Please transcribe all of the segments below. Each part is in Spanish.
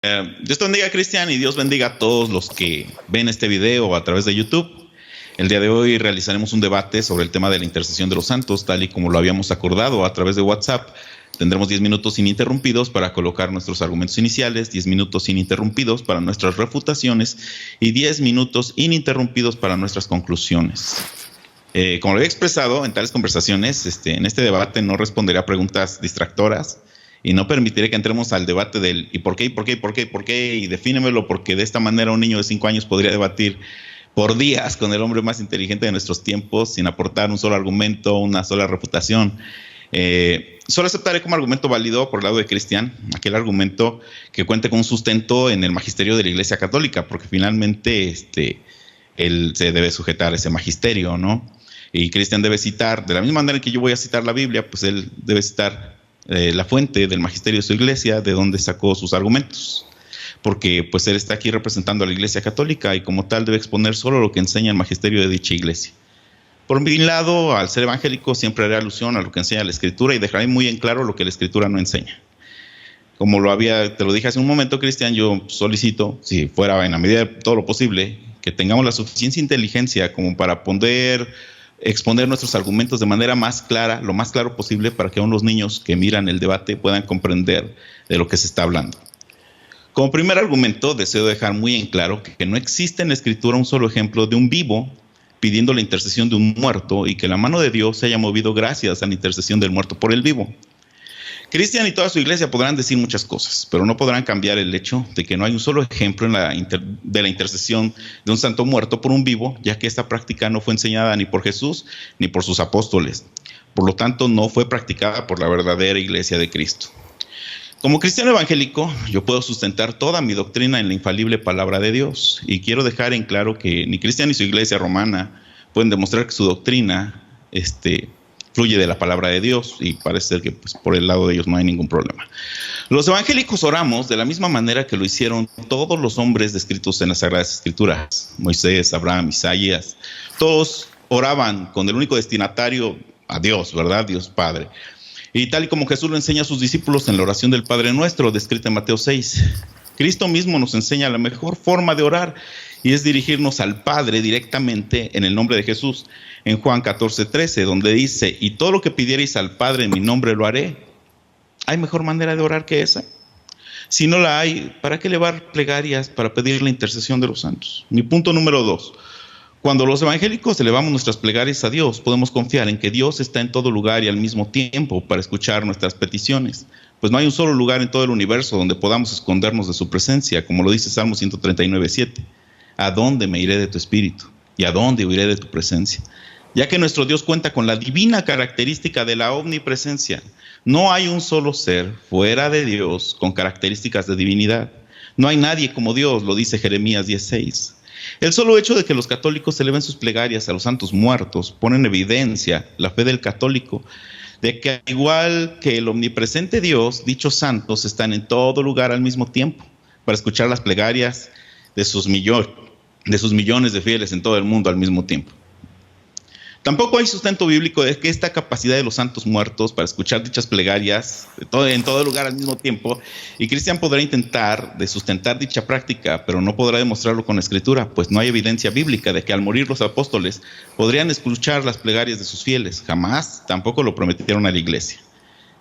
Dios te bendiga, Cristian, y Dios bendiga a todos los que ven este video a través de YouTube. El día de hoy realizaremos un debate sobre el tema de la intercesión de los santos, tal y como lo habíamos acordado a través de WhatsApp. Tendremos 10 minutos ininterrumpidos para colocar nuestros argumentos iniciales, 10 minutos ininterrumpidos para nuestras refutaciones y 10 minutos ininterrumpidos para nuestras conclusiones. Como lo había expresado en tales conversaciones, en este debate no responderé a preguntas distractoras y no permitiré que entremos al debate del ¿y por qué, y por qué, y por qué, y por qué? Y defínemelo, porque de esta manera un niño de 5 años podría debatir por días con el hombre más inteligente de nuestros tiempos sin aportar un solo argumento, una sola refutación. Solo aceptaré como argumento válido por el lado de Cristian aquel argumento que cuente con un sustento en el magisterio de la Iglesia Católica, porque finalmente él se debe sujetar a ese magisterio, ¿no? Y Cristian debe citar, de la misma manera que yo voy a citar la Biblia, pues él debe citar la fuente del magisterio de su iglesia, de donde sacó sus argumentos, porque pues él está aquí representando a la Iglesia Católica y como tal debe exponer solo lo que enseña el magisterio de dicha iglesia. Por mi lado, al ser evangélico, siempre haré alusión a lo que enseña la Escritura y dejaré muy en claro lo que la Escritura no enseña. Como te lo dije hace un momento, Cristian, yo solicito, si fuera en la medida de todo lo posible, que tengamos la suficiente inteligencia como para poder exponer nuestros argumentos de manera más clara, lo más claro posible, para que aún los niños que miran el debate puedan comprender de lo que se está hablando. Como primer argumento, deseo dejar muy en claro que no existe en la Escritura un solo ejemplo de un vivo pidiendo la intercesión de un muerto y que la mano de Dios se haya movido gracias a la intercesión del muerto por el vivo. Cristian y toda su iglesia podrán decir muchas cosas, pero no podrán cambiar el hecho de que no hay un solo ejemplo de la intercesión de un santo muerto por un vivo, ya que esta práctica no fue enseñada ni por Jesús ni por sus apóstoles. Por lo tanto, no fue practicada por la verdadera iglesia de Cristo. Como cristiano evangélico, yo puedo sustentar toda mi doctrina en la infalible palabra de Dios, y quiero dejar en claro que ni Cristian ni su iglesia romana pueden demostrar que su doctrina fluye de la palabra de Dios, y parece ser que pues, por el lado de ellos no hay ningún problema. Los evangélicos oramos de la misma manera que lo hicieron todos los hombres descritos en las Sagradas Escrituras: Moisés, Abraham, Isaías. Todos oraban con el único destinatario a Dios, ¿verdad? Dios Padre. Y tal y como Jesús lo enseña a sus discípulos en la oración del Padre Nuestro, descrita en Mateo 6, Cristo mismo nos enseña la mejor forma de orar, y es dirigirnos al Padre directamente en el nombre de Jesús. En Juan 14:13, donde dice: y todo lo que pidierais al Padre en mi nombre lo haré. ¿Hay mejor manera de orar que esa? Si no la hay, ¿para qué elevar plegarias para pedir la intercesión de los santos? Mi punto número 2. Cuando los evangélicos elevamos nuestras plegarias a Dios, podemos confiar en que Dios está en todo lugar y al mismo tiempo para escuchar nuestras peticiones, pues no hay un solo lugar en todo el universo donde podamos escondernos de su presencia, como lo dice Salmo 139:7. ¿A dónde me iré de tu espíritu? ¿Y a dónde huiré de tu presencia? Ya que nuestro Dios cuenta con la divina característica de la omnipresencia. No hay un solo ser fuera de Dios con características de divinidad. No hay nadie como Dios, lo dice Jeremías 10:6. El solo hecho de que los católicos eleven sus plegarias a los santos muertos pone en evidencia la fe del católico de que, al igual que el omnipresente Dios, dichos santos están en todo lugar al mismo tiempo para escuchar las plegarias de sus millones de fieles en todo el mundo al mismo tiempo. Tampoco hay sustento bíblico de que esta capacidad de los santos muertos para escuchar dichas plegarias en todo lugar al mismo tiempo, y Cristian podrá intentar de sustentar dicha práctica, pero no podrá demostrarlo con la Escritura, pues no hay evidencia bíblica de que al morir los apóstoles podrían escuchar las plegarias de sus fieles. Jamás tampoco lo prometieron a la iglesia.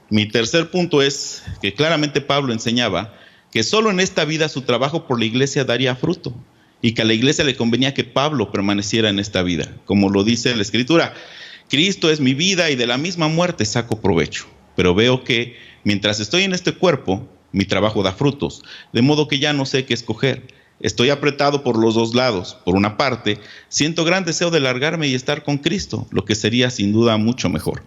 Mi tercer punto es que claramente Pablo enseñaba que solo en esta vida su trabajo por la iglesia daría fruto, y que a la iglesia le convenía que Pablo permaneciera en esta vida. Como lo dice la Escritura: Cristo es mi vida y de la misma muerte saco provecho. Pero veo que mientras estoy en este cuerpo, mi trabajo da frutos, de modo que ya no sé qué escoger. Estoy apretado por los dos lados. Por una parte, siento gran deseo de largarme y estar con Cristo, lo que sería sin duda mucho mejor.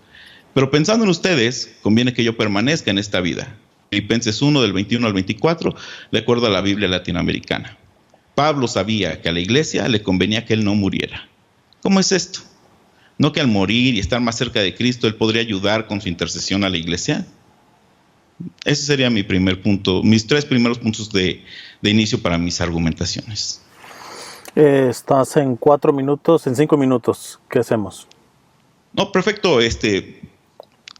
Pero pensando en ustedes, conviene que yo permanezca en esta vida. Filipenses 1, del 21 al 24, de acuerdo a la Biblia latinoamericana. Pablo sabía que a la iglesia le convenía que él no muriera. ¿Cómo es esto? ¿No que al morir y estar más cerca de Cristo, él podría ayudar con su intercesión a la iglesia? Ese sería mi primer punto, mis 3 primeros puntos de inicio para mis argumentaciones. Estás en 4 minutos, en 5 minutos. ¿Qué hacemos? No, perfecto.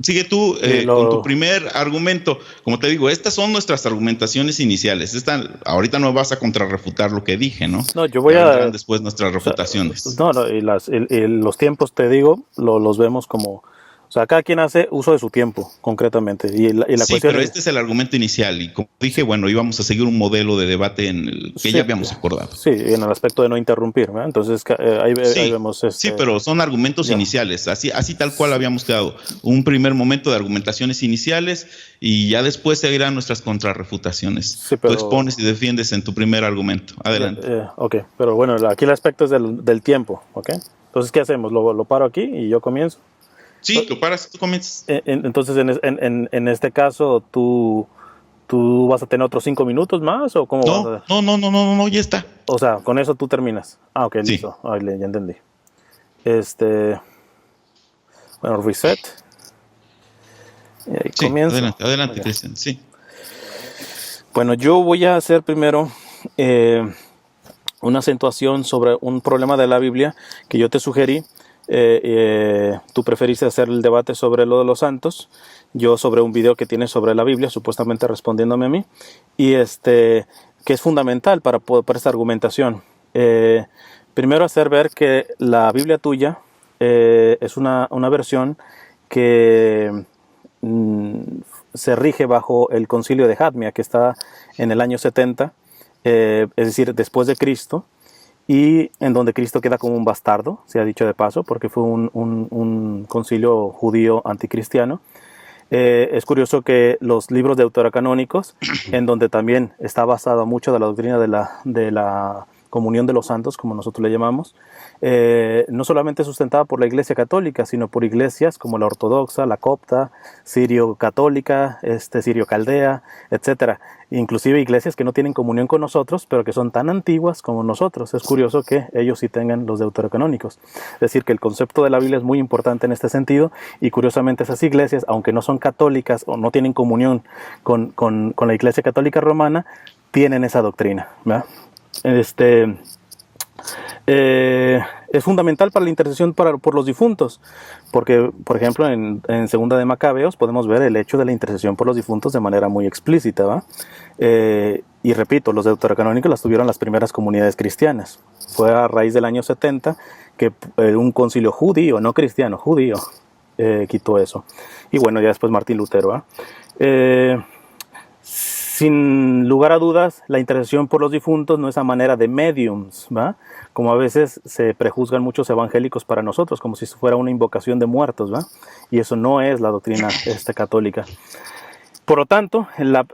Sigue tú Y con tu primer argumento. Como te digo, estas son nuestras argumentaciones iniciales. Ahorita no vas a contrarrefutar lo que dije, ¿no? No, yo voy Ya a... vendrán después nuestras O sea, refutaciones. no, y los tiempos, te digo, los vemos como... O sea, cada quien hace uso de su tiempo, concretamente. Y la Sí, cuestión pero es... este es el argumento inicial. Y como dije, bueno, íbamos a seguir un modelo de debate en el que Sí, ya habíamos acordado. sí, en el aspecto de no interrumpir, ¿verdad? Entonces, ahí Sí, vemos sí, pero son argumentos ya. iniciales, así tal cual habíamos quedado. Un primer momento de argumentaciones iniciales y ya después seguirán nuestras contrarrefutaciones. Sí, pero... Tú expones y defiendes en tu primer argumento. Adelante. Ok, pero bueno, aquí el aspecto es del tiempo, ¿ok? Entonces, ¿qué hacemos? ¿Lo paro aquí y yo comienzo? Sí, lo paras, tú comienzas. Entonces, en este caso, ¿tú vas a tener otros 5 minutos más o cómo vas a...? No, ya está. O sea, con eso tú terminas. Ah, ok, Sí. listo. Ya entendí. Bueno, reset. Y ahí Sí, comienzo. adelante, Ok. Cristian, sí. Bueno, yo voy a hacer primero una acentuación sobre un problema de la Biblia que yo te sugerí. Tú preferiste hacer el debate sobre lo de los santos, yo sobre un video que tienes sobre la Biblia, supuestamente respondiéndome a mí, y que es fundamental para esta argumentación. Primero hacer ver que la Biblia tuya es una versión que se rige bajo el concilio de Jadmia, que está en el año 70, es decir, después de Cristo, y en donde Cristo queda como un bastardo, se ha dicho de paso, porque fue un concilio judío anticristiano. Es curioso que los libros deuterocanónicos, en donde también está basada mucho de la doctrina de la comunión de los santos, como nosotros le llamamos, no solamente sustentada por la Iglesia Católica, sino por iglesias como la Ortodoxa, la Copta, Sirio-Católica, Sirio-Caldea, etcétera. Inclusive iglesias que no tienen comunión con nosotros, pero que son tan antiguas como nosotros. Es curioso que ellos sí tengan los deuterocanónicos. Es decir, que el concepto de la Biblia es muy importante en este sentido, y curiosamente esas iglesias, aunque no son católicas o no tienen comunión con la Iglesia Católica Romana, tienen esa doctrina, ¿verdad? Es fundamental para la intercesión por los difuntos, porque, por ejemplo, en Segunda de Macabeos podemos ver el hecho de la intercesión por los difuntos de manera muy explícita, ¿va? Y repito, los deuterocanónicos las tuvieron las primeras comunidades cristianas. Fue a raíz del año 70 que un concilio judío, no cristiano, judío, quitó eso. Y bueno, ya después Martín Lutero, ¿va? Sin lugar a dudas, la intercesión por los difuntos no es a manera de mediums, ¿va? Como a veces se prejuzgan muchos evangélicos para nosotros, como si fuera una invocación de muertos, ¿va? Y eso no es la doctrina católica. Por lo tanto,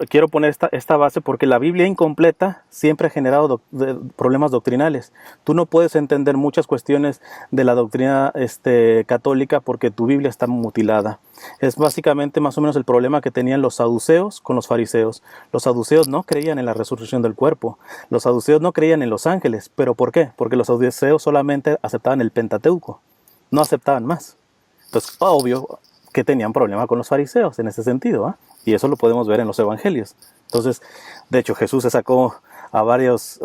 quiero poner esta base porque la Biblia incompleta siempre ha generado problemas doctrinales. Tú no puedes entender muchas cuestiones de la doctrina católica porque tu Biblia está mutilada. Es básicamente más o menos el problema que tenían los saduceos con los fariseos. Los saduceos no creían en la resurrección del cuerpo. Los saduceos no creían en los ángeles. ¿Pero por qué? Porque los saduceos solamente aceptaban el Pentateuco. No aceptaban más. Entonces, obvio que tenían problema con los fariseos en ese sentido, ¿eh? Y eso lo podemos ver en los evangelios. Entonces, de hecho, Jesús se sacó a varios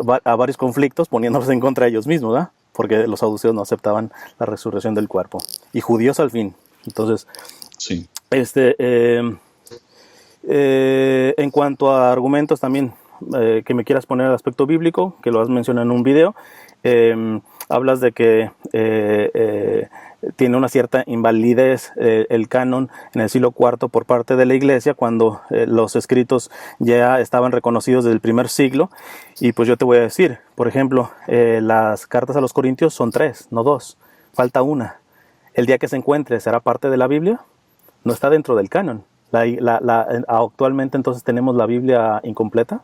conflictos poniéndolos en contra de ellos mismos, ¿eh? Porque los saduceos no aceptaban la resurrección del cuerpo. Y judíos al fin. Entonces, sí. En cuanto a argumentos también que me quieras poner al aspecto bíblico, que lo has mencionado en un video, hablas de que tiene una cierta invalidez el canon en el siglo IV por parte de la Iglesia, cuando los escritos ya estaban reconocidos desde el primer siglo. Y pues yo te voy a decir, por ejemplo, las cartas a los Corintios son 3, no 2, falta una. El día que se encuentre, ¿será parte de la Biblia? No está dentro del canon. Actualmente entonces tenemos la Biblia incompleta.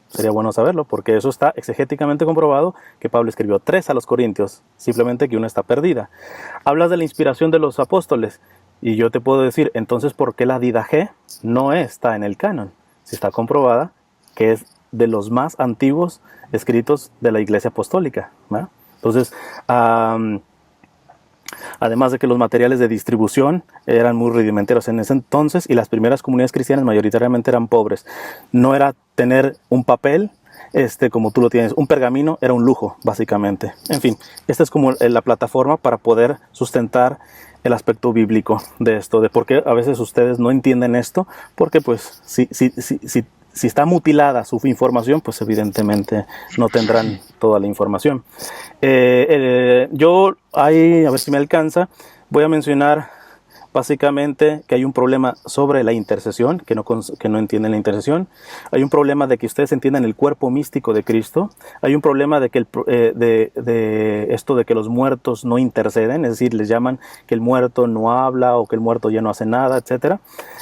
Sería bueno saberlo, porque eso está exegéticamente comprobado, que Pablo escribió 3 a los Corintios, simplemente que una está perdida. Hablas de la inspiración de los apóstoles, y yo te puedo decir, entonces, ¿por qué la Didache no está en el canon? Si está comprobada que es de los más antiguos escritos de la Iglesia Apostólica, ¿no? Entonces, además de que los materiales de distribución eran muy rudimentarios en ese entonces, y las primeras comunidades cristianas mayoritariamente eran pobres. No era tener un papel como tú lo tienes, un pergamino era un lujo, básicamente. En fin, esta es como la plataforma para poder sustentar el aspecto bíblico de esto, de por qué a veces ustedes no entienden esto, porque pues si está mutilada su información, pues evidentemente no tendrán toda la información. Yo ahí, a ver si me alcanza, voy a mencionar básicamente que hay un problema sobre la intercesión, que no entienden la intercesión. Hay un problema de que ustedes entiendan el cuerpo místico de Cristo. Hay un problema de que esto de que los muertos no interceden, es decir, les llaman que el muerto no habla o que el muerto ya no hace nada, etc.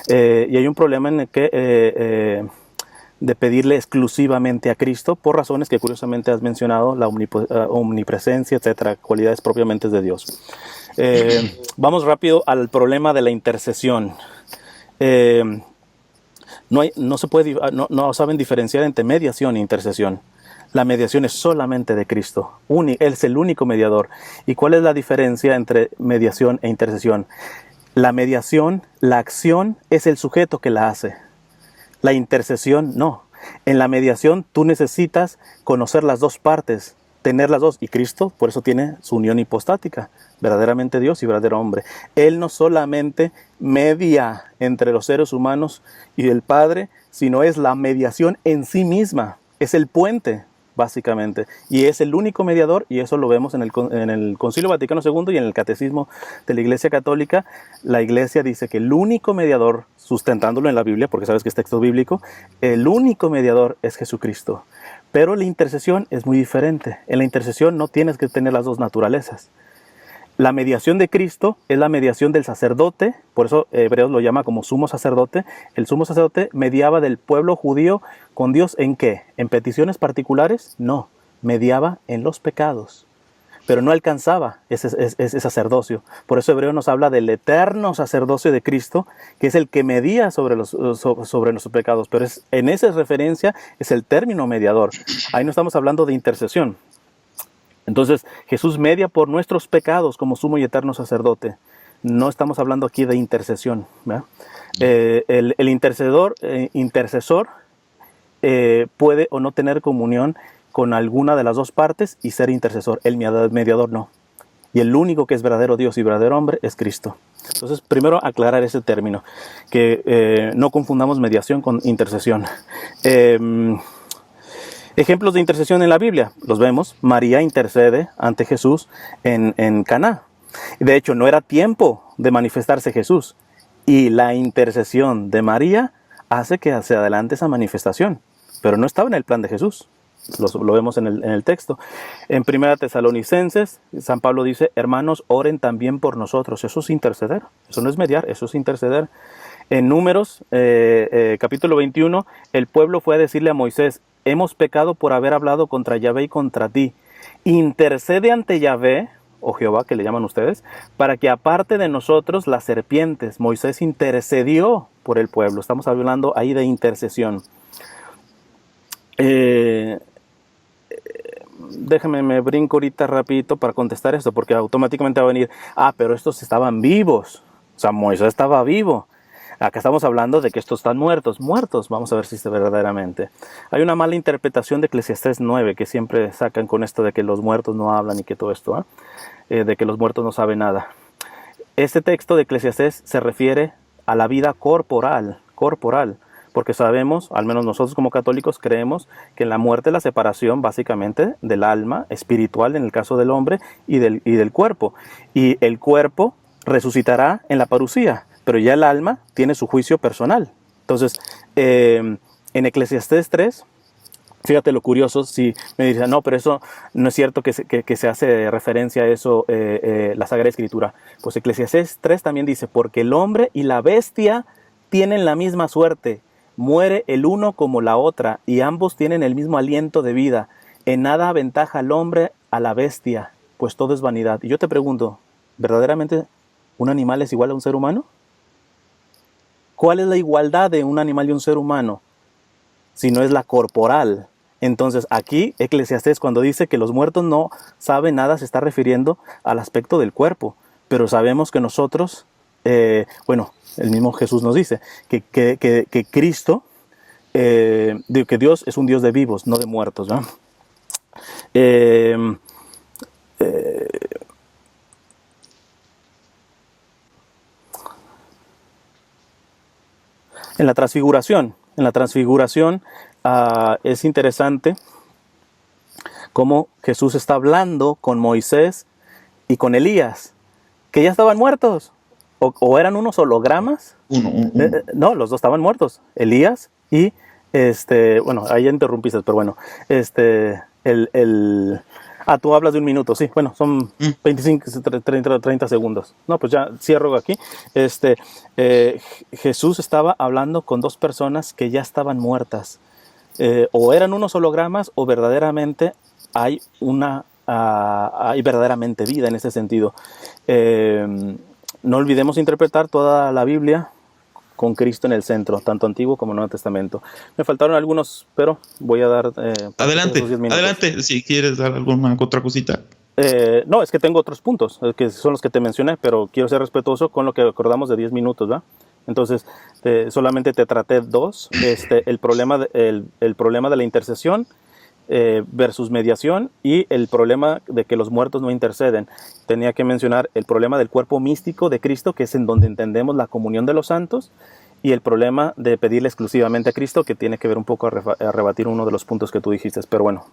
Y hay un problema en el que de pedirle exclusivamente a Cristo por razones que curiosamente has mencionado, la omnipresencia, etcétera, cualidades propiamente de Dios. Vamos rápido al problema de la intercesión. No saben diferenciar entre mediación e intercesión. La mediación es solamente de Cristo. Él es el único mediador. ¿Y cuál es la diferencia entre mediación e intercesión? La mediación, la acción, es el sujeto que la hace. La intercesión, no. En la mediación tú necesitas conocer las dos partes, tener las dos. Y Cristo, por eso tiene su unión hipostática, verdaderamente Dios y verdadero hombre. Él no solamente media entre los seres humanos y el Padre, sino es la mediación en sí misma. Es el puente, básicamente. Y es el único mediador, y eso lo vemos en el Concilio Vaticano II y en el Catecismo de la Iglesia Católica. La Iglesia dice que el único mediador, sustentándolo en la Biblia, porque sabes que es texto bíblico, el único mediador es Jesucristo. Pero la intercesión es muy diferente. En la intercesión no tienes que tener las dos naturalezas. La mediación de Cristo es la mediación del sacerdote, por eso Hebreos lo llama como sumo sacerdote. El sumo sacerdote mediaba del pueblo judío con Dios ¿en qué? ¿En peticiones particulares? No, mediaba en los pecados, pero no alcanzaba ese sacerdocio. Por eso Hebreo nos habla del eterno sacerdocio de Cristo, que es el que medía sobre nuestros pecados, pero en esa referencia es el término mediador. Ahí no estamos hablando de intercesión. Entonces, Jesús media por nuestros pecados como sumo y eterno sacerdote. No estamos hablando aquí de intercesión, ¿verdad? El intercesor puede o no tener comunión con alguna de las dos partes y ser intercesor. El mediador no. Y el único que es verdadero Dios y verdadero hombre es Cristo. Entonces, primero aclarar ese término, que no confundamos mediación con intercesión. Ejemplos de intercesión en la Biblia, los vemos. María intercede ante Jesús en Caná. De hecho, no era tiempo de manifestarse Jesús. Y la intercesión de hace que se adelante esa manifestación. Pero no estaba en el plan de Jesús. Lo vemos en el texto. En 1 Tesalonicenses, San Pablo dice, hermanos, oren también por nosotros. Eso es interceder. Eso no es mediar, eso es interceder. En Números, capítulo 21, el pueblo fue a decirle a Moisés, hemos pecado por haber hablado contra Yahvé y contra ti. Intercede ante Yahvé, o Jehová, que le llaman ustedes, para que aparte de nosotros las serpientes. Moisés intercedió por el pueblo. Estamos hablando ahí de intercesión. Déjame, me brinco ahorita rapidito para contestar esto, porque automáticamente va a venir, pero estos estaban vivos. O sea, Moisés estaba vivo. Acá estamos hablando de que estos están muertos. Vamos a ver si es verdaderamente. Hay una mala interpretación de Eclesiastés 9 que siempre sacan con esto de que los muertos no hablan y que todo esto, de que los muertos no saben nada. Este texto de Eclesiastés se refiere a la vida corporal, porque sabemos, al menos nosotros como católicos creemos que en la muerte es la separación básicamente del alma espiritual en el caso del hombre y del cuerpo. Y el cuerpo resucitará en la parusía, pero ya el alma tiene su juicio personal. Entonces, en Eclesiastés 3, fíjate lo curioso, si me dicen, no, pero eso no es cierto que se hace referencia a eso la Sagrada Escritura. Pues Eclesiastés 3 también dice, porque el hombre y la bestia tienen la misma suerte, muere el uno como la otra, y ambos tienen el mismo aliento de vida. En nada aventaja al hombre a la bestia, pues todo es vanidad. Y yo te pregunto, ¿verdaderamente un animal es igual a un ser humano? ¿Cuál es la igualdad de un animal y un ser humano? Si no es la corporal. Entonces aquí Eclesiastés cuando dice que los muertos no saben nada se está refiriendo al aspecto del cuerpo. Pero sabemos que nosotros, el mismo Jesús nos dice que Cristo, que Dios es un Dios de vivos, no de muertos, ¿no? En la transfiguración, es interesante cómo Jesús está hablando con Moisés y con Elías, que ya estaban muertos, o eran unos hologramas. No, los dos estaban muertos, Elías y bueno, ahí ya interrumpiste, pero bueno, tú hablas de un minuto, sí, bueno, son 25, 30 segundos. No, pues ya cierro aquí. Jesús estaba hablando con dos personas que ya estaban muertas. O eran unos hologramas o verdaderamente hay verdaderamente vida en ese sentido. No olvidemos interpretar toda la Biblia con Cristo en el centro, tanto Antiguo como Nuevo Testamento. Me faltaron algunos, pero voy a dar... adelante, si quieres dar alguna otra cosita. No, es que tengo otros puntos, que son los que te mencioné, pero quiero ser respetuoso con lo que acordamos de 10 minutos, ¿va? Entonces, solamente te traté dos, el problema de la intercesión versus mediación y el problema de que los muertos no interceden. Tenía que mencionar el problema del cuerpo místico de Cristo, que es en donde entendemos la comunión de los santos, y el problema de pedirle exclusivamente a Cristo, que tiene que ver un poco a rebatir uno de los puntos que tú dijiste. Pero bueno,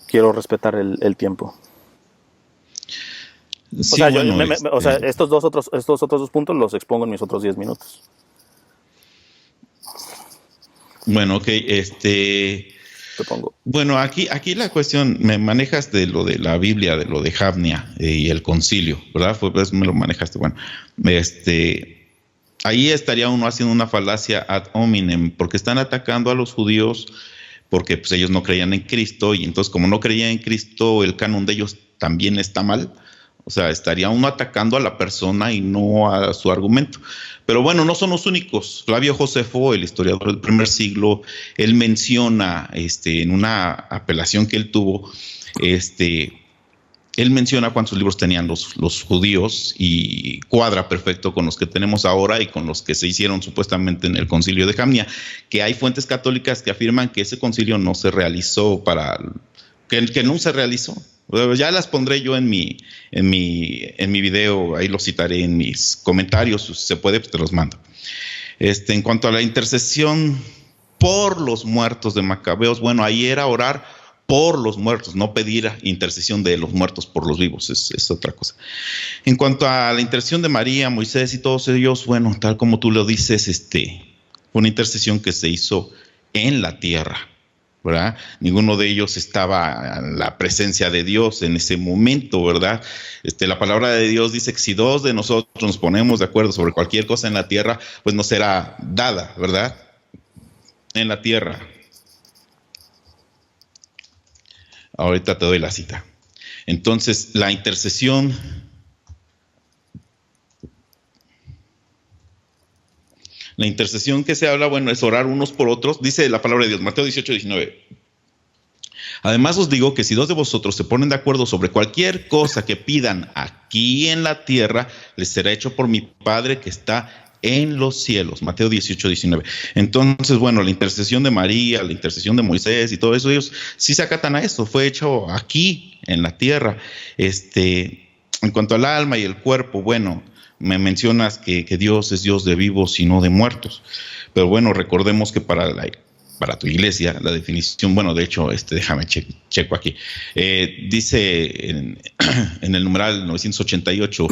quiero respetar el tiempo. Sí, estos otros dos puntos los expongo en mis otros 10 minutos. Bueno, ok, Supongo. Bueno, aquí la cuestión, me manejas de lo de la Biblia, de lo de Javnia y el concilio, ¿verdad? Pues me lo manejaste, bueno, ahí estaría uno haciendo una falacia ad hominem, porque están atacando a los judíos porque pues ellos no creían en Cristo, y entonces como no creían en Cristo, el canon de ellos también está mal. O sea, estaría uno atacando a la persona y no a su argumento. Pero bueno, no son los únicos. Flavio Josefo, el historiador del primer siglo, él menciona en una apelación que él tuvo, él menciona cuántos libros tenían los judíos y cuadra perfecto con los que tenemos ahora y con los que se hicieron supuestamente en el concilio de Jamnia, que hay fuentes católicas que afirman que ese concilio no se realizó que no se realizó. Ya las pondré yo en mi video, ahí los citaré en mis comentarios, si se puede, pues te los mando. En cuanto a la intercesión por los muertos de Macabeos, bueno, ahí era orar por los muertos, no pedir intercesión de los muertos por los vivos, es otra cosa. En cuanto a la intercesión de María, Moisés y todos ellos, bueno, tal como tú lo dices, fue una intercesión que se hizo en la tierra, ¿verdad? Ninguno de ellos estaba en la presencia de Dios en ese momento, ¿verdad? La palabra de Dios dice que si dos de nosotros nos ponemos de acuerdo sobre cualquier cosa en la tierra, pues nos será dada, ¿verdad? En la tierra. Ahorita te doy la cita. Entonces, la intercesión que se habla, bueno, es orar unos por otros. Dice la palabra de Dios, Mateo 18:19. Además os digo que si dos de vosotros se ponen de acuerdo sobre cualquier cosa que pidan aquí en la tierra, les será hecho por mi Padre que está en los cielos. Mateo 18:19. Entonces, bueno, la intercesión de María, la intercesión de Moisés y todo eso, ellos sí se acatan a esto. Fue hecho aquí en la tierra. En cuanto al alma y el cuerpo, bueno, me mencionas que Dios es Dios de vivos y no de muertos. Pero bueno, recordemos que para tu iglesia, la definición, bueno, de hecho, déjame checo aquí. Dice en el numeral 988,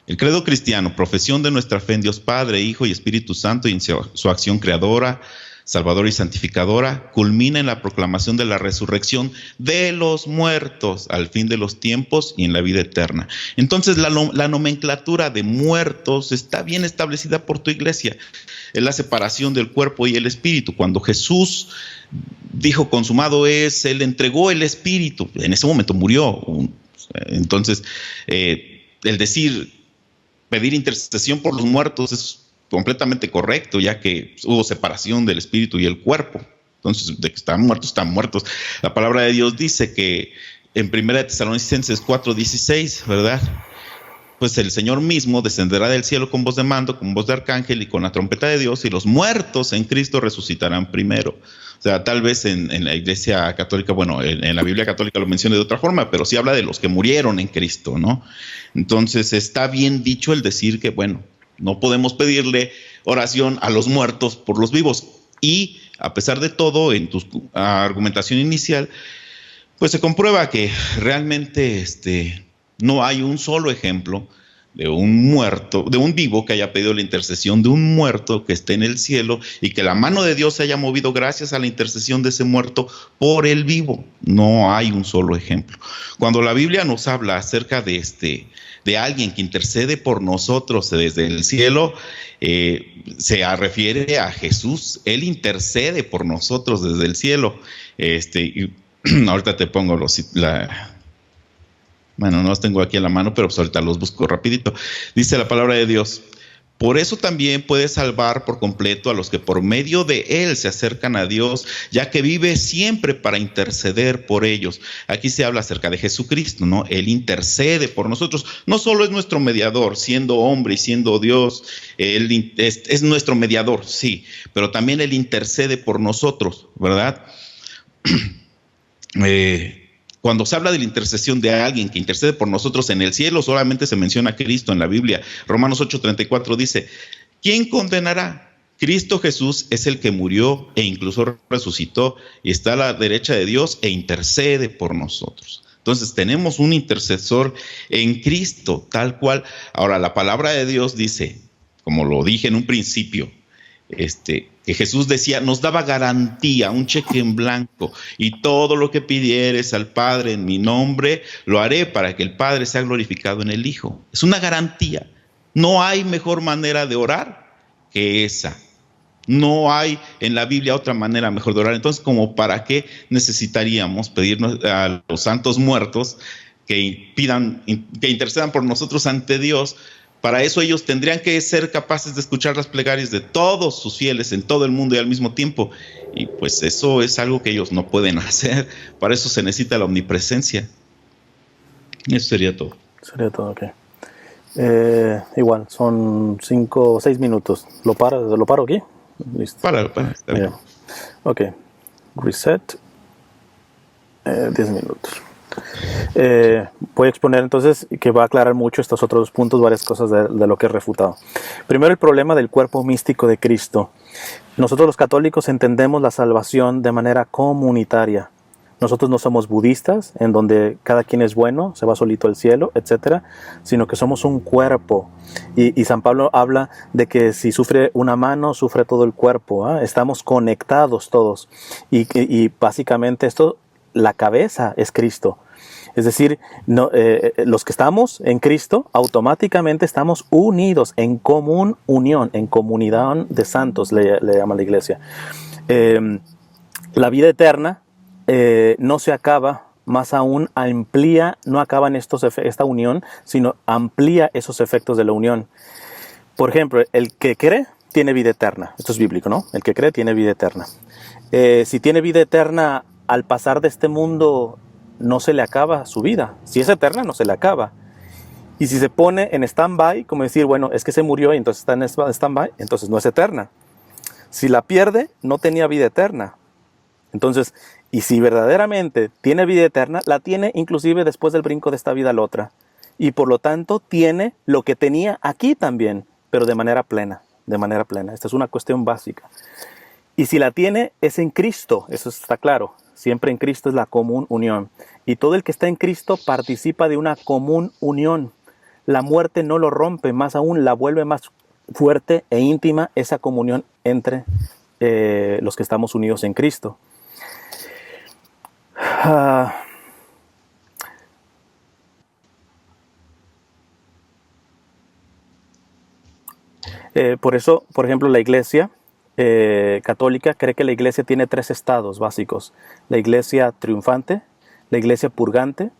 el credo cristiano, profesión de nuestra fe en Dios Padre, Hijo y Espíritu Santo y en su acción creadora, salvadora y santificadora, culmina en la proclamación de la resurrección de los muertos al fin de los tiempos y en la vida eterna. Entonces la nomenclatura de muertos está bien establecida por tu iglesia. Es la separación del cuerpo y el espíritu. Cuando Jesús dijo consumado es, Él entregó el espíritu. En ese momento murió. Entonces, pedir intercesión por los muertos es completamente correcto, ya que hubo separación del espíritu y el cuerpo. Entonces, de que están muertos. La palabra de Dios dice que en 1 Tesalonicenses 4:16, ¿verdad? Pues el Señor mismo descenderá del cielo con voz de mando, con voz de arcángel y con la trompeta de Dios, y los muertos en Cristo resucitarán primero. O sea, tal vez en la iglesia católica, bueno, en la Biblia católica lo menciona de otra forma, pero sí habla de los que murieron en Cristo, ¿no? Entonces está bien dicho el decir que, bueno, No podemos pedirle oración a los muertos por los vivos. Y a pesar de todo, en tu argumentación inicial, pues se comprueba que realmente no hay un solo ejemplo de un muerto, de un vivo que haya pedido la intercesión de un muerto que esté en el cielo y que la mano de Dios se haya movido gracias a la intercesión de ese muerto por el vivo. No hay un solo ejemplo. Cuando la Biblia nos habla acerca de alguien que intercede por nosotros desde el cielo, se refiere a Jesús. Él intercede por nosotros desde el cielo. Ahorita te pongo bueno, no los tengo aquí a la mano, pero pues ahorita los busco rapidito. Dice la palabra de Dios: por eso también puede salvar por completo a los que por medio de él se acercan a Dios, ya que vive siempre para interceder por ellos. Aquí se habla acerca de Jesucristo, ¿no? Él intercede por nosotros. No solo es nuestro mediador, siendo hombre y siendo Dios, él es nuestro mediador, sí, pero también él intercede por nosotros, ¿verdad? Cuando se habla de la intercesión de alguien que intercede por nosotros en el cielo, solamente se menciona a Cristo en la Biblia. Romanos 8:34 dice: ¿quién condenará? Cristo Jesús es el que murió e incluso resucitó y está a la derecha de Dios e intercede por nosotros. Entonces tenemos un intercesor en Cristo, tal cual. Ahora, la palabra de Dios dice, como lo dije en un principio, que Jesús decía, nos daba garantía, un cheque en blanco, y todo lo que pidieres al Padre en mi nombre, lo haré para que el Padre sea glorificado en el Hijo. Es una garantía. No hay mejor manera de orar que esa. No hay en la Biblia otra manera mejor de orar. Entonces, ¿como para qué necesitaríamos pedirnos a los santos muertos que intercedan por nosotros ante Dios? Para eso ellos tendrían que ser capaces de escuchar las plegarias de todos sus fieles en todo el mundo y al mismo tiempo. Y pues eso es algo que ellos no pueden hacer. Para eso se necesita la omnipresencia. Eso sería todo. Sería todo, ok. Igual, son 5 o 6 minutos. ¿Lo paro aquí? Listo. Para, está bien. Ok. Reset. 10 minutos. Voy a exponer entonces, que va a aclarar mucho estos otros puntos, varias cosas de lo que he refutado. Primero, el problema del cuerpo místico de Cristo. Nosotros los católicos entendemos la salvación de manera comunitaria. Nosotros no somos budistas, en donde cada quien es bueno, se va solito al cielo, etc., sino que somos un cuerpo. Y San Pablo habla de que si sufre una mano, sufre todo el cuerpo. Estamos conectados todos. Y básicamente esto, la cabeza es Cristo. Es decir, los que estamos en Cristo, automáticamente estamos unidos en común unión, en comunidad de santos, le llama la iglesia. La vida eterna no se acaba, más aún amplía, no acaba en esta unión, sino amplía esos efectos de la unión. Por ejemplo, el que cree tiene vida eterna. Esto es bíblico, ¿no? El que cree tiene vida eterna. Si tiene vida eterna, al pasar de este mundo, no se le acaba su vida. Si es eterna, no se le acaba. Y si se pone en stand-by, como decir, bueno, es que se murió y entonces está en stand-by, entonces no es eterna. Si la pierde, no tenía vida eterna. Entonces, y si verdaderamente tiene vida eterna, la tiene inclusive después del brinco de esta vida a la otra. Y por lo tanto, tiene lo que tenía aquí también, pero de manera plena, de manera plena. Esta es una cuestión básica. Y si la tiene, es en Cristo, eso está claro. Siempre en Cristo es la común unión. Y todo el que está en Cristo participa de una común unión. La muerte no lo rompe, más aún la vuelve más fuerte e íntima esa comunión entre los que estamos unidos en Cristo. Por eso, por ejemplo, la iglesia católica cree que la iglesia tiene 3 estados básicos: la iglesia triunfante, la iglesia purgante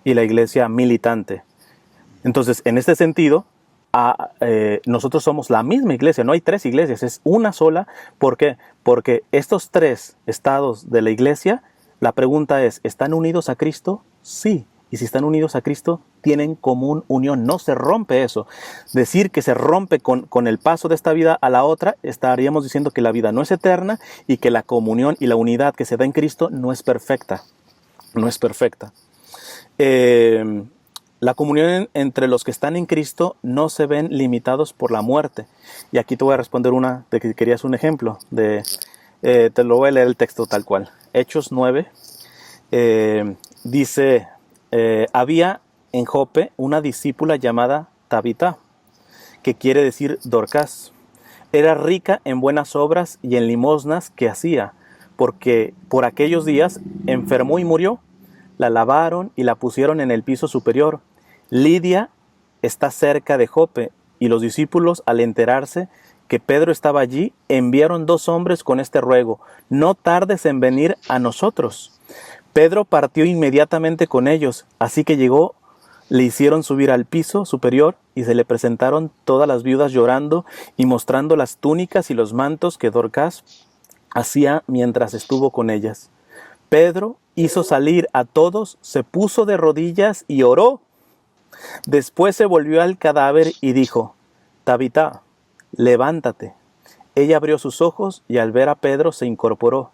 y la iglesia militante. Entonces, en este sentido, nosotros somos la misma iglesia, no hay 3 iglesias, es una sola. ¿Por qué? Porque estos 3 estados de la iglesia, la pregunta es, ¿están unidos a Cristo? Sí. Y si están unidos a Cristo, tienen común unión. No se rompe eso. Decir que se rompe con el paso de esta vida a la otra, estaríamos diciendo que la vida no es eterna y que la comunión y la unidad que se da en Cristo no es perfecta. No es perfecta. la comunión entre los que están en Cristo no se ven limitados por la muerte. Y aquí te voy a responder una de que querías un ejemplo. Te lo voy a leer el texto tal cual. Hechos 9 dice, había en Jope una discípula llamada Tabita, que quiere decir Dorcas. Era rica en buenas obras y en limosnas que hacía, porque por aquellos días enfermó y murió. La lavaron y la pusieron en el piso superior. Lidia está cerca de Jope, y los discípulos, al enterarse que Pedro estaba allí, enviaron 2 hombres con este ruego: no tardes en venir a nosotros. Pedro partió inmediatamente con ellos, así que llegó, le hicieron subir al piso superior y se le presentaron todas las viudas llorando y mostrando las túnicas y los mantos que Dorcas hacía mientras estuvo con ellas. Pedro hizo salir a todos, se puso de rodillas y oró. Después se volvió al cadáver y dijo: Tabita, levántate. Ella abrió sus ojos y al ver a Pedro se incorporó.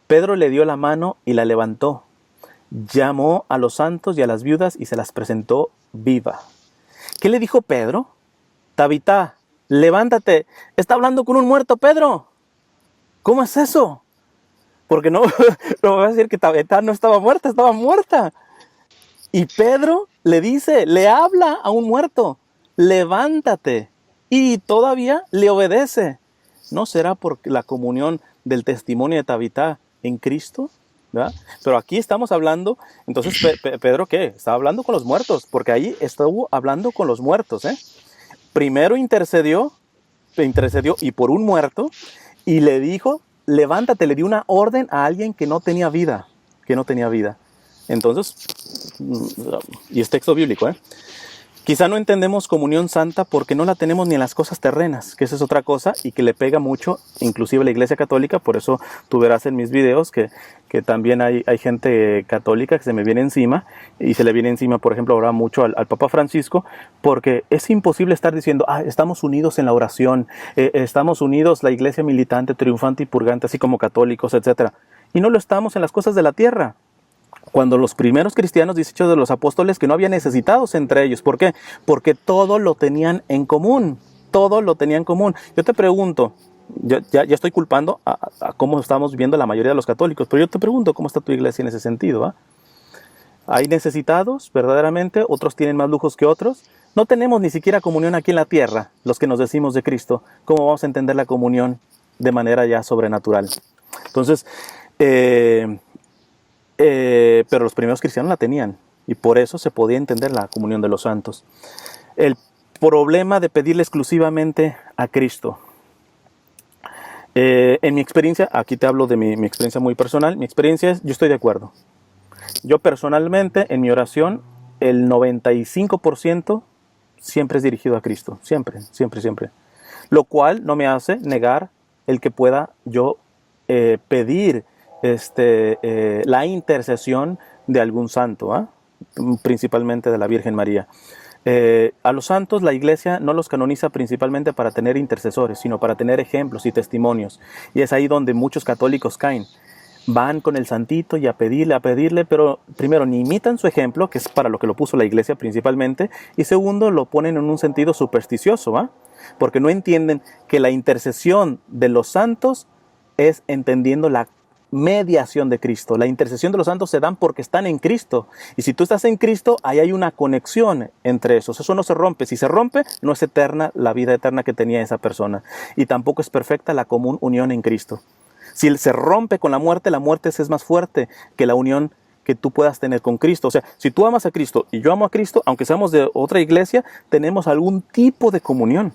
Pedro le dio la mano y la levantó. Llamó a los santos y a las viudas y se las presentó viva. ¿Qué le dijo Pedro? Tabita, levántate. Está hablando con un muerto, Pedro. ¿Cómo es eso? Porque no va a decir que Tabita no estaba muerta, estaba muerta. Y Pedro le dice, le habla a un muerto: levántate. Y todavía le obedece. ¿No será por la comunión del testimonio de Tabita en Cristo? ¿Verdad? Pero aquí estamos hablando, entonces Pedro, ¿qué? Estaba hablando con los muertos, porque ahí estuvo hablando con los muertos, ¿eh? Primero intercedió y por un muerto, y le dijo, levántate, le dio una orden a alguien que no tenía vida, Entonces, y es texto bíblico, ¿eh? Quizá no entendemos comunión santa porque no la tenemos ni en las cosas terrenas, que esa es otra cosa y que le pega mucho, inclusive a la Iglesia Católica. Por eso tú verás en mis videos que también hay gente católica que se me viene encima, y se le viene encima, por ejemplo, ahora mucho al Papa Francisco, porque es imposible estar diciendo, estamos unidos en la oración, estamos unidos la Iglesia militante, triunfante y purgante, así como católicos, etc. Y no lo estamos en las cosas de la tierra. Cuando los primeros cristianos, dice Hechos de los Apóstoles, que no había necesitados entre ellos. ¿Por qué? Porque todo lo tenían en común. Todo lo tenían en común. Yo te pregunto, ya estoy culpando a cómo estamos viviendo la mayoría de los católicos, pero yo te pregunto, ¿cómo está tu iglesia en ese sentido? ¿Hay necesitados verdaderamente? ¿Otros tienen más lujos que otros? No tenemos ni siquiera comunión aquí en la tierra, los que nos decimos de Cristo. ¿Cómo vamos a entender la comunión de manera ya sobrenatural? Entonces, pero los primeros cristianos la tenían, y por eso se podía entender la comunión de los santos. El problema de pedirle exclusivamente a Cristo. En mi experiencia, aquí te hablo de mi experiencia muy personal. Mi experiencia es, yo estoy de acuerdo. Yo personalmente, en mi oración, el 95% siempre es dirigido a Cristo. Siempre, siempre, siempre. Lo cual no me hace negar el que pueda yo pedir la intercesión de algún santo, principalmente de la Virgen María. A los santos la Iglesia no los canoniza principalmente para tener intercesores, sino para tener ejemplos y testimonios. Y es ahí donde muchos católicos caen. Van con el santito y a pedirle, pero primero ni imitan su ejemplo, que es para lo que lo puso la Iglesia principalmente, y segundo lo ponen en un sentido supersticioso, porque no entienden que la intercesión de los santos es entendiendo la mediación de Cristo. La intercesión de los santos se dan porque están en Cristo. Y si tú estás en Cristo, ahí hay una conexión entre esos. Eso no se rompe. Si se rompe, no es eterna la vida eterna que tenía esa persona. Y tampoco es perfecta la común unión en Cristo. Si se rompe con la muerte es más fuerte que la unión que tú puedas tener con Cristo. O sea, si tú amas a Cristo y yo amo a Cristo, aunque seamos de otra iglesia, tenemos algún tipo de comunión.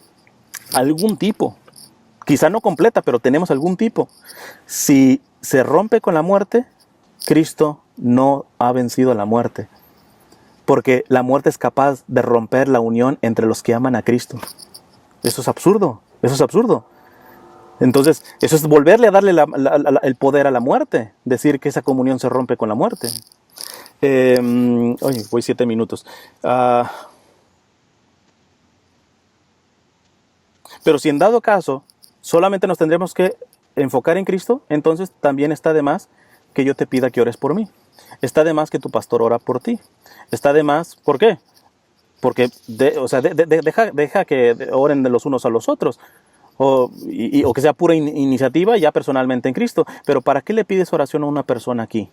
Algún tipo. Quizá no completa, pero tenemos algún tipo. Si se rompe con la muerte, Cristo no ha vencido a la muerte. Porque la muerte es capaz de romper la unión entre los que aman a Cristo. Eso es absurdo. Eso es absurdo. Entonces, eso es volverle a darle el poder a la muerte. Decir que esa comunión se rompe con la muerte. Voy 7 minutos. Pero si en dado caso solamente nos tendremos que enfocar en Cristo, entonces también está de más que yo te pida que ores por mí. Está de más que tu pastor ora por ti. Está de más, ¿por qué? porque deja que oren de los unos a los otros, o que sea pura iniciativa ya personalmente en Cristo. Pero ¿para qué le pides oración a una persona aquí?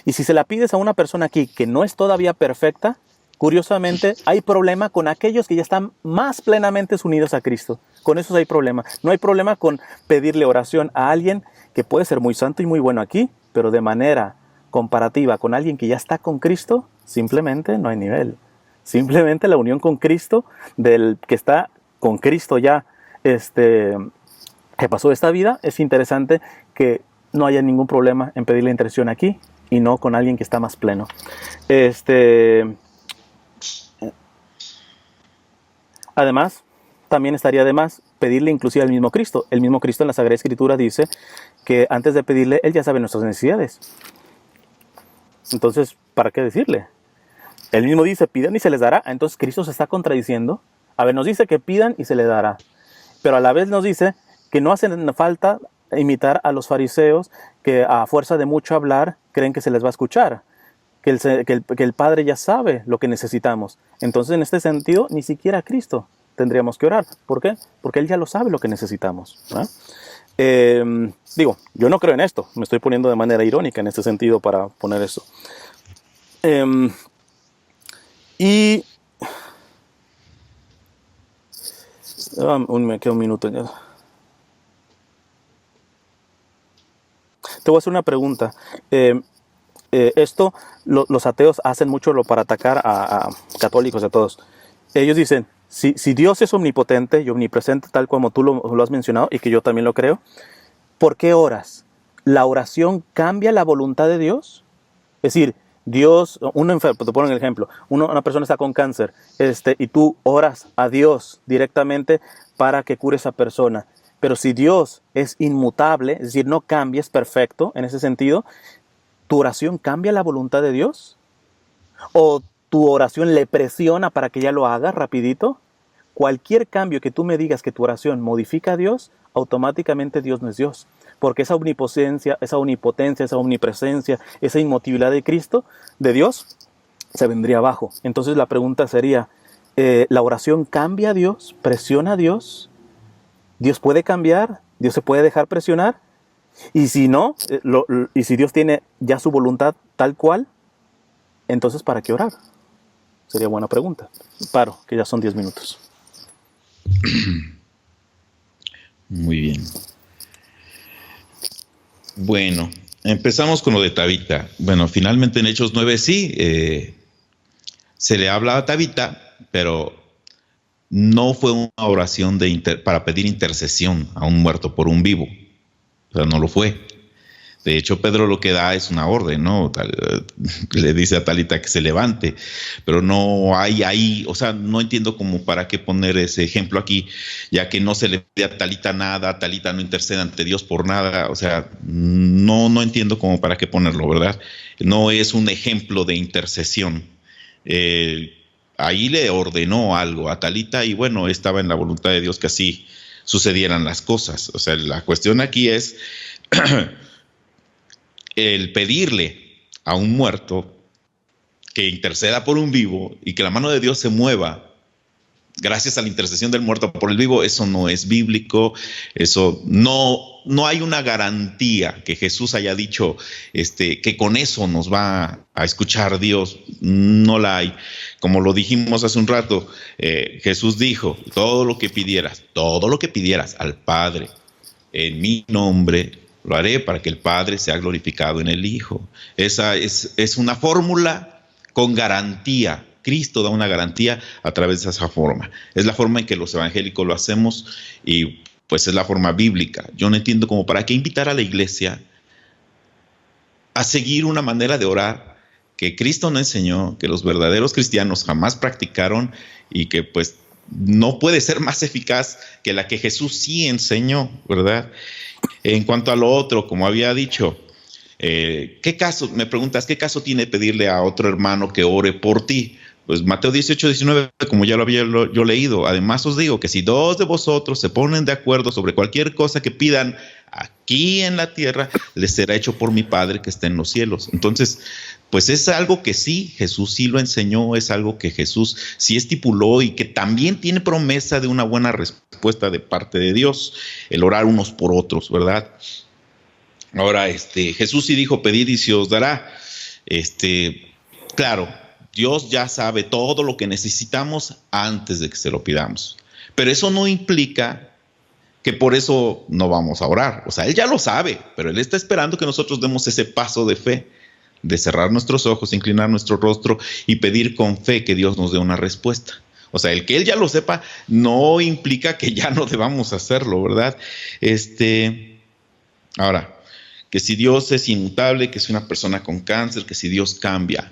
Y si se la pides a una persona aquí que no es todavía perfecta, curiosamente hay problema con aquellos que ya están más plenamente unidos a Cristo. Con esos hay problema. No hay problema con pedirle oración a alguien que puede ser muy santo y muy bueno aquí, pero de manera comparativa con alguien que ya está con Cristo, simplemente no hay nivel. Simplemente la unión con Cristo, del que está con Cristo ya, que pasó esta vida, es interesante que no haya ningún problema en pedirle intercesión aquí y no con alguien que está más pleno. Además, también estaría de más pedirle inclusive al mismo Cristo. El mismo Cristo en la Sagrada Escritura dice que antes de pedirle, Él ya sabe nuestras necesidades. Entonces, ¿para qué decirle? Él mismo dice, pidan y se les dará. Entonces, Cristo se está contradiciendo. A ver, nos dice que pidan y se les dará. Pero a la vez nos dice que no hace falta imitar a los fariseos que a fuerza de mucho hablar creen que se les va a escuchar. Que el Padre ya sabe lo que necesitamos. Entonces, en este sentido, ni siquiera a Cristo tendríamos que orar. ¿Por qué? Porque Él ya lo sabe lo que necesitamos, ¿no? Yo no creo en esto. Me estoy poniendo de manera irónica en este sentido para poner eso. Me queda un minuto ya. Te voy a hacer una pregunta. Los ateos hacen mucho para atacar a católicos, a todos. Ellos dicen, si Dios es omnipotente y omnipresente, tal como tú lo has mencionado, y que yo también lo creo, ¿por qué oras? ¿La oración cambia la voluntad de Dios? Es decir, Dios, te pongo un ejemplo, una persona está con cáncer, y tú oras a Dios directamente para que cure esa persona. Pero si Dios es inmutable, es decir, no cambia, es perfecto en ese sentido, ¿tu oración cambia la voluntad de Dios? ¿O tu oración le presiona para que ya lo haga rapidito? Cualquier cambio que tú me digas que tu oración modifica a Dios, automáticamente Dios no es Dios. Porque esa omnipotencia, esa omnipresencia, esa inmotibilidad de Cristo, de Dios, se vendría abajo. Entonces la pregunta sería, ¿la oración cambia a Dios? ¿Presiona a Dios? ¿Dios puede cambiar? ¿Dios se puede dejar presionar? Y si no, y si Dios tiene ya su voluntad tal cual, entonces ¿para qué orar? Sería buena pregunta. Paro, que ya son 10 minutos. Muy bien. Bueno, empezamos con lo de Tabita. Bueno, finalmente en Hechos 9 sí, se le habla a Tabita, pero no fue una oración para pedir intercesión a un muerto por un vivo. O sea, no lo fue. De hecho, Pedro lo que da es una orden, ¿no? Le dice a Talita que se levante, pero no hay ahí, o sea, no entiendo como para qué poner ese ejemplo aquí, ya que no se le pide a Talita nada, Talita no intercede ante Dios por nada, o sea, no entiendo como para qué ponerlo, ¿verdad? No es un ejemplo de intercesión. Ahí le ordenó algo a Talita y bueno, estaba en la voluntad de Dios que así sucedieran las cosas. O sea, la cuestión aquí es el pedirle a un muerto que interceda por un vivo y que la mano de Dios se mueva gracias a la intercesión del muerto por el vivo. Eso no es bíblico, eso no hay una garantía que Jesús haya dicho que con eso nos va a escuchar Dios. No la hay. Como lo dijimos hace un rato, Jesús dijo, todo lo que pidieras al Padre en mi nombre, lo haré para que el Padre sea glorificado en el Hijo. Esa es una fórmula con garantía. Cristo da una garantía a través de esa forma. Es la forma en que los evangélicos lo hacemos y pues es la forma bíblica. Yo no entiendo como para qué invitar a la iglesia a seguir una manera de orar que Cristo no enseñó, que los verdaderos cristianos jamás practicaron y que pues no puede ser más eficaz que la que Jesús sí enseñó, ¿verdad? En cuanto a lo otro, como había dicho, ¿qué caso, me preguntas, qué caso tiene pedirle a otro hermano que ore por ti? Pues Mateo 18:19, como ya lo había yo leído, además os digo que si dos de vosotros se ponen de acuerdo sobre cualquier cosa que pidan aquí en la tierra, les será hecho por mi Padre que está en los cielos. Entonces, pues es algo que sí, Jesús sí lo enseñó, es algo que Jesús sí estipuló y que también tiene promesa de una buena respuesta de parte de Dios, el orar unos por otros, ¿verdad? Ahora, Jesús sí dijo, pedid y se os dará. Claro, Dios ya sabe todo lo que necesitamos antes de que se lo pidamos, pero eso no implica que por eso no vamos a orar. O sea, Él ya lo sabe, pero Él está esperando que nosotros demos ese paso de fe, de cerrar nuestros ojos, inclinar nuestro rostro y pedir con fe que Dios nos dé una respuesta. O sea, el que Él ya lo sepa no implica que ya no debamos hacerlo, ¿verdad? Ahora, que si Dios es inmutable, que es una persona con cáncer, que si Dios cambia.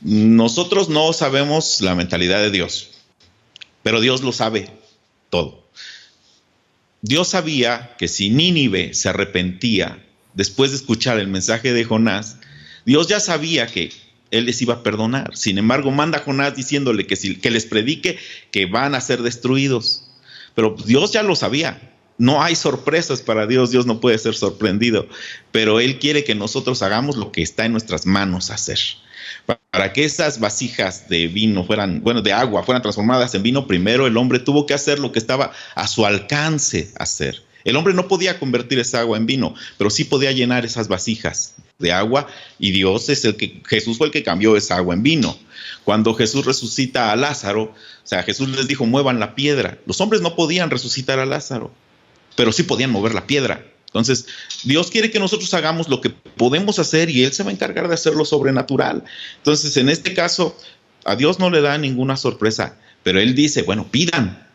Nosotros no sabemos la mentalidad de Dios, pero Dios lo sabe todo. Dios sabía que si Nínive se arrepentía después de escuchar el mensaje de Jonás, Dios ya sabía que Él les iba a perdonar. Sin embargo, manda a Jonás diciéndole que les predique que van a ser destruidos. Pero Dios ya lo sabía. No hay sorpresas para Dios. Dios no puede ser sorprendido. Pero Él quiere que nosotros hagamos lo que está en nuestras manos hacer. Para que esas vasijas de vino de agua fueran transformadas en vino, primero el hombre tuvo que hacer lo que estaba a su alcance hacer. El hombre no podía convertir esa agua en vino, pero sí podía llenar esas vasijas de agua, y Jesús fue el que cambió esa agua en vino. Cuando Jesús resucita a Lázaro, o sea, Jesús les dijo, muevan la piedra. Los hombres no podían resucitar a Lázaro, pero sí podían mover la piedra. Entonces, Dios quiere que nosotros hagamos lo que podemos hacer y Él se va a encargar de hacer lo sobrenatural. Entonces, en este caso, a Dios no le da ninguna sorpresa, pero Él dice, bueno, pidan.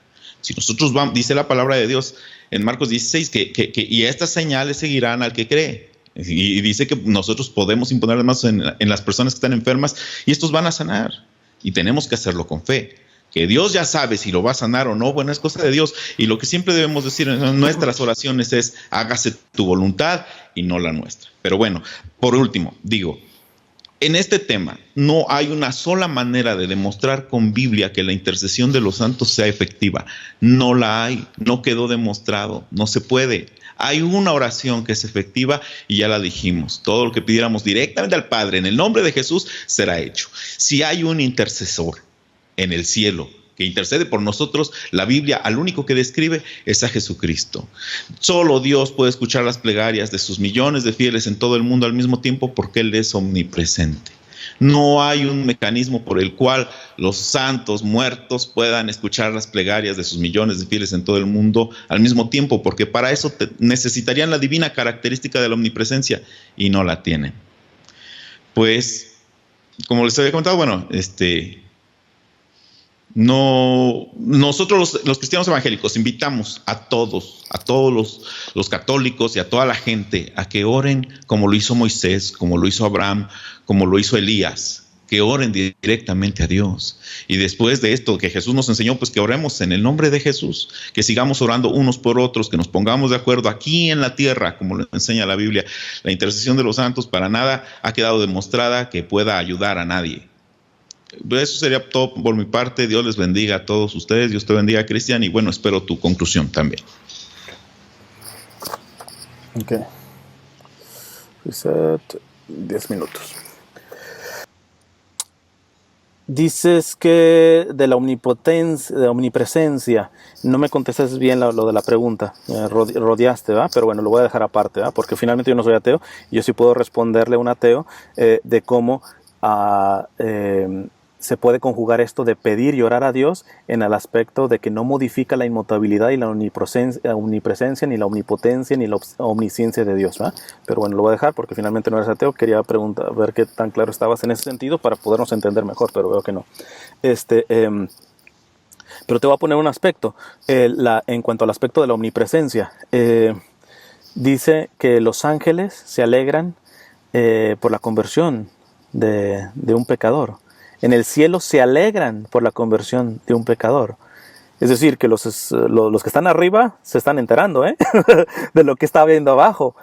Si nosotros vamos, dice la palabra de Dios en Marcos 16, y estas señales seguirán al que cree. Y dice que nosotros podemos imponer las manos en las personas que están enfermas y estos van a sanar. Y tenemos que hacerlo con fe. Que Dios ya sabe si lo va a sanar o no, bueno, es cosa de Dios. Y lo que siempre debemos decir en nuestras oraciones es, hágase tu voluntad y no la nuestra. Pero bueno, por último, digo, en este tema no hay una sola manera de demostrar con Biblia que la intercesión de los santos sea efectiva. No la hay, no quedó demostrado, no se puede. Hay una oración que es efectiva y ya la dijimos. Todo lo que pidiéramos directamente al Padre en el nombre de Jesús será hecho. Si hay un intercesor en el cielo que intercede por nosotros, la Biblia al único que describe es a Jesucristo. Solo Dios puede escuchar las plegarias de sus millones de fieles en todo el mundo al mismo tiempo, porque Él es omnipresente. No hay un mecanismo por el cual los santos muertos puedan escuchar las plegarias de sus millones de fieles en todo el mundo al mismo tiempo, porque para eso necesitarían la divina característica de la omnipresencia y no la tienen. Pues, como les había comentado, bueno, no, nosotros los cristianos evangélicos invitamos a todos los católicos y a toda la gente a que oren como lo hizo Moisés, como lo hizo Abraham, como lo hizo Elías, que oren directamente a Dios. Y después de esto que Jesús nos enseñó, pues que oremos en el nombre de Jesús, que sigamos orando unos por otros, que nos pongamos de acuerdo aquí en la tierra, como lo enseña la Biblia. La intercesión de los santos para nada ha quedado demostrada que pueda ayudar a nadie. Eso sería todo por mi parte. Dios les bendiga a todos ustedes. Dios te bendiga, Cristian. Y bueno, espero tu conclusión también. Ok. Reset 10 minutos. Dices que de la omnipresencia, no me contestas bien lo de la pregunta, rodeaste, ¿verdad? Pero bueno, lo voy a dejar aparte, ¿verdad? Porque finalmente yo no soy ateo y yo sí puedo responderle a un ateo de cómo se puede conjugar esto de pedir y orar a Dios en el aspecto de que no modifica la inmutabilidad y la omnipresencia, ni la omnipotencia, ni la omnisciencia de Dios, ¿verdad? Pero bueno, lo voy a dejar porque finalmente no eres ateo. Quería preguntar, ver qué tan claro estabas en ese sentido para podernos entender mejor, pero veo que no. Pero te voy a poner un aspecto, en cuanto al aspecto de la omnipresencia. Dice que los ángeles se alegran por la conversión de un pecador. En el cielo se alegran por la conversión de un pecador. Es decir, que los que están arriba se están enterando de lo que está viendo abajo.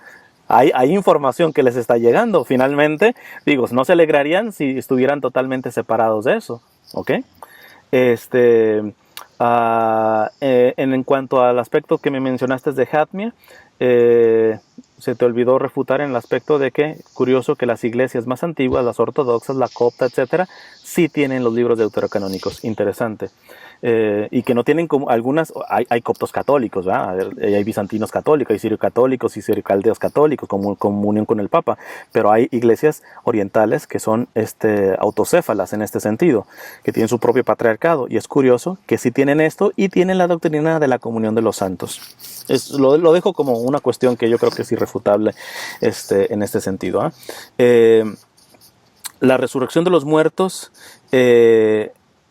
Hay información que les está llegando. Finalmente, digo, no se alegrarían si estuvieran totalmente separados de eso. ¿Ok? En cuanto al aspecto que me mencionaste de Hatmia, se te olvidó refutar en el aspecto de que, curioso que las iglesias más antiguas, las ortodoxas, la copta, etcétera, sí tienen los libros deuterocanónicos. Interesante. Y que no tienen como algunas, hay coptos católicos, ¿verdad? Hay bizantinos católicos, hay sirio católicos y sirio caldeos católicos, como comunión con el Papa, pero hay iglesias orientales que son autocéfalas en este sentido, que tienen su propio patriarcado, y es curioso que sí tienen esto y tienen la doctrina de la comunión de los santos. Lo dejo como una cuestión que yo creo que es irrefutable en este sentido. La resurrección de los muertos,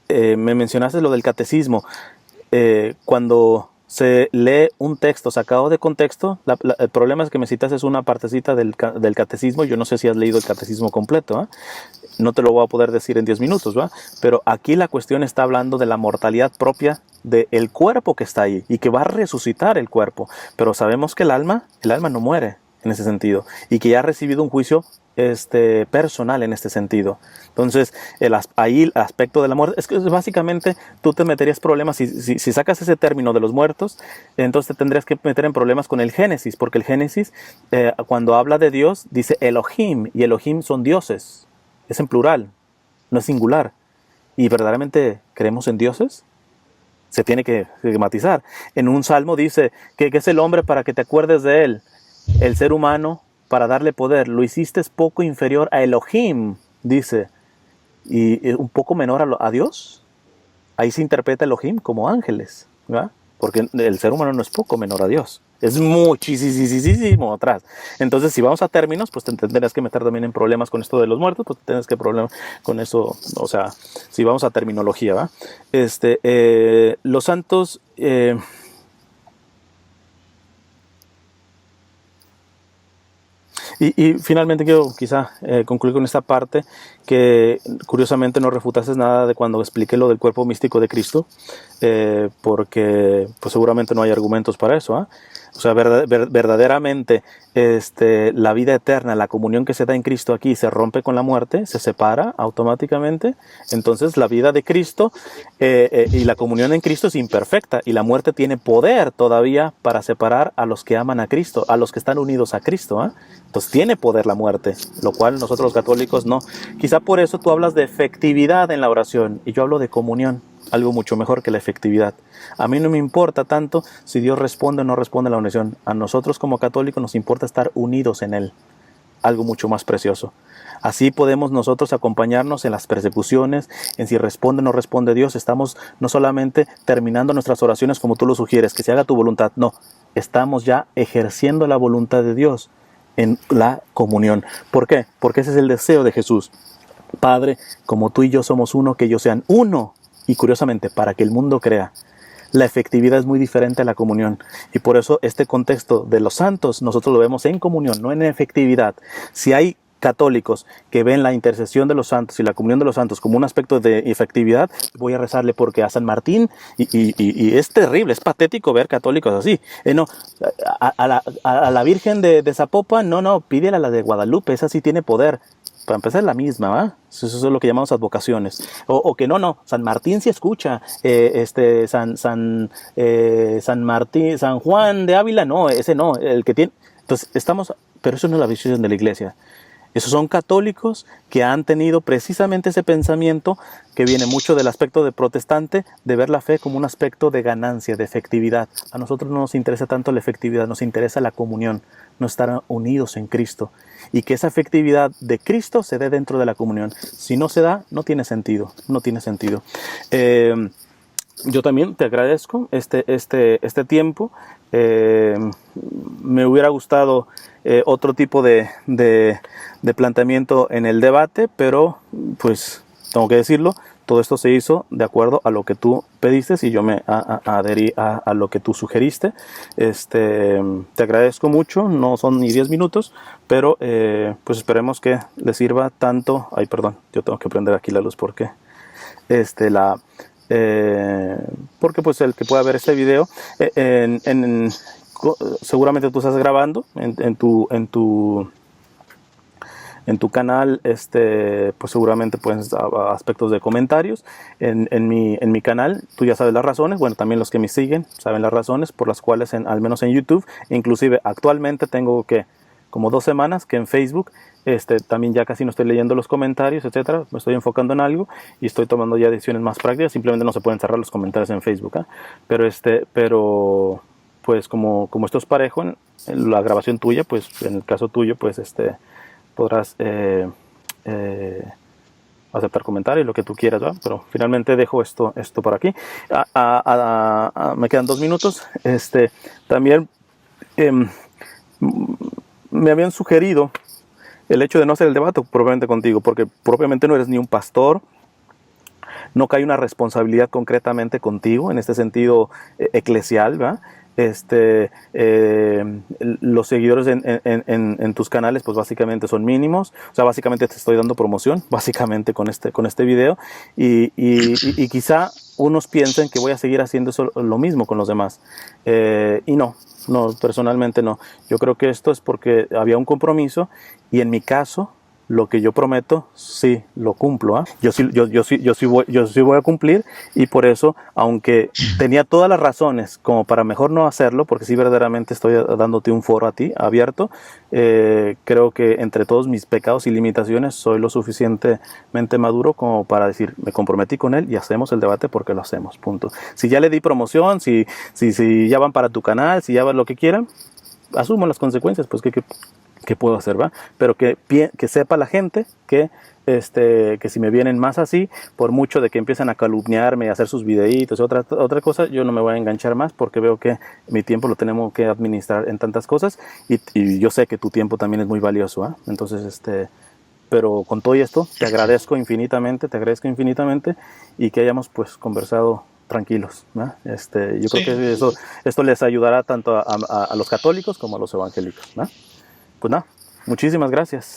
me mencionaste lo del catecismo. Cuando se lee un texto sacado de contexto, el problema es que me citas es una partecita del catecismo. Yo no sé si has leído el catecismo completo, no te lo voy a poder decir en 10 minutos, ¿va? Pero aquí la cuestión está hablando de la mortalidad propia del cuerpo que está ahí y que va a resucitar el cuerpo. Pero sabemos que el alma no muere en ese sentido y que ya ha recibido un juicio personal en este sentido. Entonces, ahí el aspecto de la muerte, es que básicamente tú te meterías problemas, si sacas ese término de los muertos, entonces te tendrías que meter en problemas con el Génesis, porque el Génesis, cuando habla de Dios, dice Elohim, y Elohim son dioses, es en plural, no es singular. ¿Y verdaderamente creemos en dioses? Se tiene que matizar. En un salmo dice que es el hombre para que te acuerdes de él, el ser humano para darle poder. Lo hiciste poco inferior a Elohim, dice, y un poco menor a Dios. Ahí se interpreta Elohim como ángeles, ¿verdad? Porque el ser humano no es poco menor a Dios, es muchísimo atrás. Entonces, si vamos a términos, pues te tendrás que meter también en problemas con esto de los muertos, pues tendrás que problemas con eso, o sea, si vamos a terminología, ¿va? Los santos, y finalmente quiero quizá concluir con esta parte, que curiosamente no refutaste nada de cuando expliqué lo del cuerpo místico de Cristo, porque pues seguramente no hay argumentos para eso, O sea, verdaderamente la vida eterna, la comunión que se da en Cristo aquí se rompe con la muerte, se separa automáticamente. Entonces la vida de Cristo y la comunión en Cristo es imperfecta, y la muerte tiene poder todavía para separar a los que aman a Cristo, a los que están unidos a Cristo. Entonces tiene poder la muerte, lo cual nosotros los católicos no. Quizá por eso tú hablas de efectividad en la oración y yo hablo de comunión, algo mucho mejor que la efectividad. A mí no me importa tanto si Dios responde o no responde a la oración. A nosotros como católicos nos importa estar unidos en Él, algo mucho más precioso. Así podemos nosotros acompañarnos en las persecuciones, en si responde o no responde Dios. Estamos no solamente terminando nuestras oraciones como tú lo sugieres, que se haga tu voluntad, no, estamos ya ejerciendo la voluntad de Dios en la comunión. ¿Por qué? Porque ese es el deseo de Jesús. Padre, como tú y yo somos uno, que ellos sean uno. Y curiosamente, para que el mundo crea, la efectividad es muy diferente a la comunión. Y por eso este contexto de los santos, nosotros lo vemos en comunión, no en efectividad. Si hay católicos que ven la intercesión de los santos y la comunión de los santos como un aspecto de efectividad, voy a rezarle porque a San Martín, y es terrible, es patético ver católicos así. No, a la Virgen de Zapopan, no, pídele a la de Guadalupe, esa sí tiene poder. Para empezar, es la misma, ¿va? Eso es lo que llamamos advocaciones. O que no, San Martín sí escucha, San Martín, San Juan de Ávila, no, ese no, el que tiene. Entonces, pero eso no es la visión de la iglesia. Esos son católicos que han tenido precisamente ese pensamiento que viene mucho del aspecto de protestante, de ver la fe como un aspecto de ganancia, de efectividad. A nosotros no nos interesa tanto la efectividad, nos interesa la comunión, no estar unidos en Cristo. Y que esa efectividad de Cristo se dé dentro de la comunión. Si no se da, no tiene sentido, no tiene sentido. Yo también te agradezco este tiempo. Me hubiera gustado otro tipo de planteamiento en el debate, pero pues tengo que decirlo, todo esto se hizo de acuerdo a lo que tú pediste y yo me adherí a lo que tú sugeriste. Te agradezco mucho, no son ni 10 minutos, pero pues esperemos que les sirva tanto. Ay, perdón, yo tengo que prender aquí la luz porque porque pues el que pueda ver este video seguramente tú estás grabando en tu En tu canal, pues seguramente pues aspectos de comentarios. En mi canal, tú ya sabes las razones. Bueno, también los que me siguen saben las razones por las cuales, al menos en YouTube, inclusive actualmente tengo que como 2 semanas que en Facebook también ya casi no estoy leyendo los comentarios, etcétera. Me estoy enfocando en algo y estoy tomando ya decisiones más prácticas. Simplemente no se pueden cerrar los comentarios en Facebook, ¿eh? Pero pues como esto es parejo en la grabación tuya, pues en el caso tuyo, pues podrás aceptar comentarios, lo que tú quieras, ¿verdad? Pero finalmente dejo esto por aquí. Me quedan 2 minutos. También me habían sugerido el hecho de no hacer el debate propiamente contigo, porque propiamente no eres ni un pastor, no cae una responsabilidad concretamente contigo, en este sentido eclesial, ¿verdad? Los seguidores en tus canales pues básicamente son mínimos, o sea, básicamente te estoy dando promoción, básicamente con este video, y quizá unos piensen que voy a seguir haciendo eso, lo mismo con los demás, y no, personalmente no. Yo creo que esto es porque había un compromiso y en mi caso lo que yo prometo sí lo cumplo, ¿eh? Yo sí voy a cumplir, y por eso, aunque tenía todas las razones como para mejor no hacerlo, porque sí verdaderamente estoy dándote un foro a ti abierto, creo que entre todos mis pecados y limitaciones soy lo suficientemente maduro como para decir, me comprometí con él y hacemos el debate porque lo hacemos, punto. Si ya le di promoción, si ya van para tu canal, si ya van lo que quieran, asumo las consecuencias, pues ¿qué puedo hacer, va? Pero que sepa la gente que si me vienen más así, por mucho de que empiecen a calumniarme y a hacer sus videitos, otra cosa, yo no me voy a enganchar más, porque veo que mi tiempo lo tenemos que administrar en tantas cosas, y yo sé que tu tiempo también es muy valioso, ¿eh? Entonces, pero con todo esto, te agradezco infinitamente, y que hayamos pues conversado tranquilos, ¿no? Yo creo que esto les ayudará tanto a los católicos como a los evangélicos, ¿no? Pues nada, muchísimas gracias.